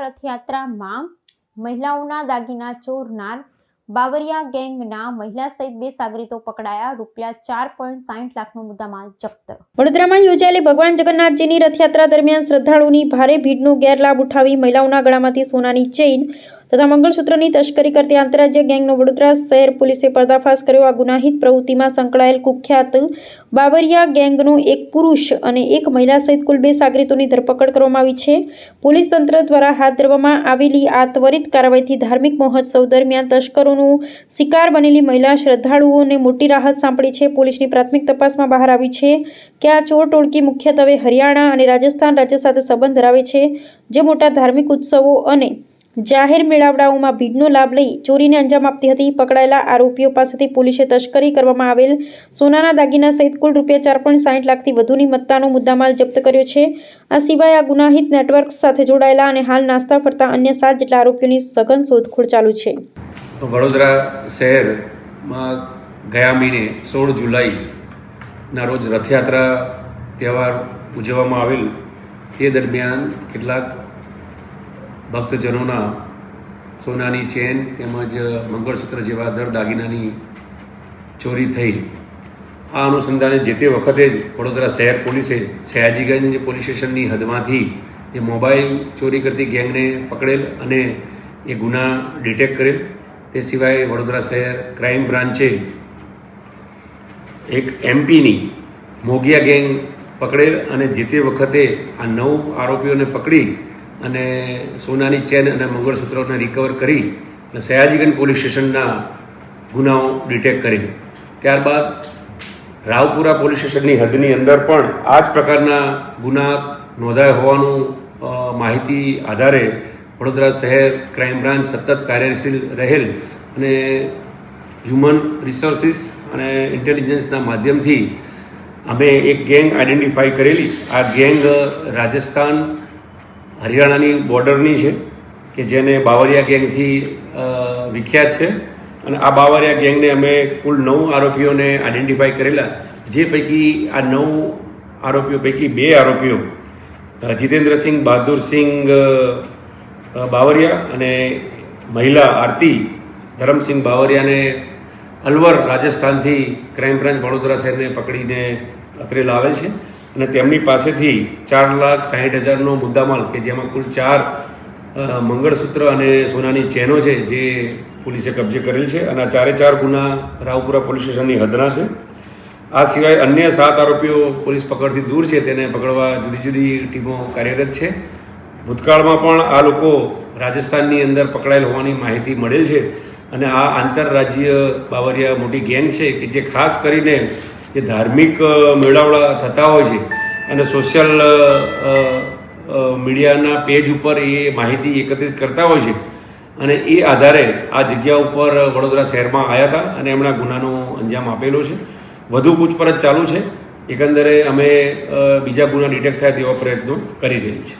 રથયાત્રામાં મહિલાઓના દાગીના ચોરનાર બાવરિયા ગેંગના મહિલા સહિત 2 સાગરીતો પકડાયા. ₹4.60 લાખનો મુદ્દામાલ જપ્ત. વડોદરામાં યોજાયેલી ભગવાન જગન્નાથજીની રથયાત્રા દરમિયાન શ્રદ્ધાળુઓની ભારે ભીડનો ગેરલાભ ઉઠાવી મહિલાઓના ગળામાંથી સોનાની ચેઇન તથા મંગળસૂત્રની તસ્કરી કરતી આંતરરાજ્ય ગેંગનો વડોદરા શહેર પોલીસે પર્દાફાશ કર્યો. આ ગુનાહિત પ્રવૃત્તિમાં સંકળાયેલ કુખ્યાત બાવરિયા ગેંગનો એક પુરુષ અને એક મહિલા સહિત કુલ 2 સાગરીતોની ધરપકડ કરવામાં આવી છે. પોલીસ તંત્ર દ્વારા હાથ ધરવામાં આવેલી આ ત્વરિત કાર્યવાહીથી ધાર્મિક મહોત્સવ દરમિયાન તસ્કરોનો શિકાર બનેલી મહિલા શ્રદ્ધાળુઓને મોટી રાહત સાંપડી છે. પોલીસની પ્રાથમિક તપાસમાં બહાર આવ્યું છે કે આ ચોર ટોળકી મુખ્યત્વે હરિયાણા અને રાજસ્થાન રાજ્ય સાથે સંબંધ ધરાવે છે, જે મોટા ધાર્મિક ઉત્સવો અને જાહેર મેળાવડાઓમાં ભીડનો લાભ લઈ ચોરીને અંજામ આપતી હતી. પકડાયેલા આરોપીઓ પાસેથી પોલીસે તસ્કરી કરવામાં આવેલ સોનાના દાગીના સહિત કુલ ₹4.60 લાખથી વધુની મત્તાનો મુદ્દામાલ જપ્ત કર્યો છે. આ સિવાય આ ગુનાહિત નેટવર્ક સાથે જોડાયેલા અને હાલ નાસ્તા ફરતા અન્ય 7 જેટલા આરોપીઓની સઘન શોધખોળ ચાલુ છે. વડોદરા શહેરમાં ગયા મહિને 16 જુલાઈના રોજ રથયાત્રા તહેવાર ઉજવવામાં આવેલ. તે દરમિયાન કેટલાક ભક્તજનોના સોનાની ચેન તેમજ મંગળસૂત્ર જેવા દાગીનાની ચોરી થઈ. આ અનુસંધાને જે તે વખતે જ વડોદરા શહેર પોલીસે સયાજીગંજ પોલીસ સ્ટેશનની હદમાંથી જે મોબાઈલ ચોરી કરતી ગેંગને પકડેલ અને એ ગુના ડિટેક્ટ કરેલ. તે સિવાય વડોદરા શહેર ક્રાઇમ બ્રાન્ચે એક એમપીની મોગિયા ગેંગ પકડેલ અને જે તે વખતે આ 9 આરોપીઓને પકડી અને સોનાની ચેન અને મંગળસૂત્રોને રિકવર કરી અને સયાજીગંજ પોલીસ સ્ટેશનના ગુનાઓ ડિટેક્ટ કરી. ત્યારબાદ રાવપુરા પોલીસ સ્ટેશનની હદની અંદર પણ આ જ પ્રકારના ગુના નોંધાયા હોવાનું માહિતી આધારે વડોદરા શહેર ક્રાઇમ બ્રાન્ચ સતત કાર્યશીલ રહેલ અને હ્યુમન રિસોર્સિસ અને ઇન્ટેલિજન્સના માધ્યમથી અમે એક ગેંગ આઈડેન્ટિફાઈ કરેલી. આ ગેંગ રાજસ્થાન હરિયાણાની બોર્ડરની છે કે જેને બાવરિયા ગેંગથી વિખ્યાત છે. અને આ બાવરિયા ગેંગને અમે કુલ 9 આરોપીઓને આઈડેન્ટિફાઈ કરેલા, જે પૈકી આ 9 આરોપીઓ પૈકી 2 આરોપીઓ જીતેન્દ્રસિંહ બહાદુરસિંહ બાવરિયા અને મહિલા આરતી ધરમસિંહ બાવરિયાને અલવર રાજસ્થાનથી ક્રાઇમ બ્રાન્ચ વડોદરા શહેરને પકડીને અત્રે લાવેલ છે. અને તેમની પાસેથી ₹4,60,000નો મુદ્દામાલ કે જેમાં કુલ 4 મંગળસૂત્ર અને સોનાની ચેનો છે જે પોલીસે કબજે કરેલ છે. અને આ 4 ગુના રાવપુરા પોલીસ સ્ટેશનની હદના છે. આ સિવાય અન્ય 7 આરોપીઓ પોલીસ પકડથી દૂર છે, તેને પકડવા જુદી જુદી ટીમો કાર્યરત છે. ભૂતકાળમાં પણ આ લોકો રાજસ્થાનની અંદર પકડાયેલ હોવાની માહિતી મળેલ છે. અને આ આંતરરાજ્ય બાવરિયા મોટી ગેંગ છે કે જે ખાસ કરીને જે ધાર્મિક મેળાવડા થતા હોય છે અને સોશિયલ મીડિયાના પેજ ઉપર એ માહિતી એકત્રિત કરતા હોય છે. અને એ આધારે આ જગ્યા ઉપર વડોદરા શહેરમાં આવ્યા હતા અને એમણે ગુનાનો અંજામ આપેલો છે. વધુ પૂછપરછ ચાલુ છે. એકંદરે અમે બીજા ગુના ડિટેક્ટ થાય તેવા પ્રયત્નો કરી રહી છે.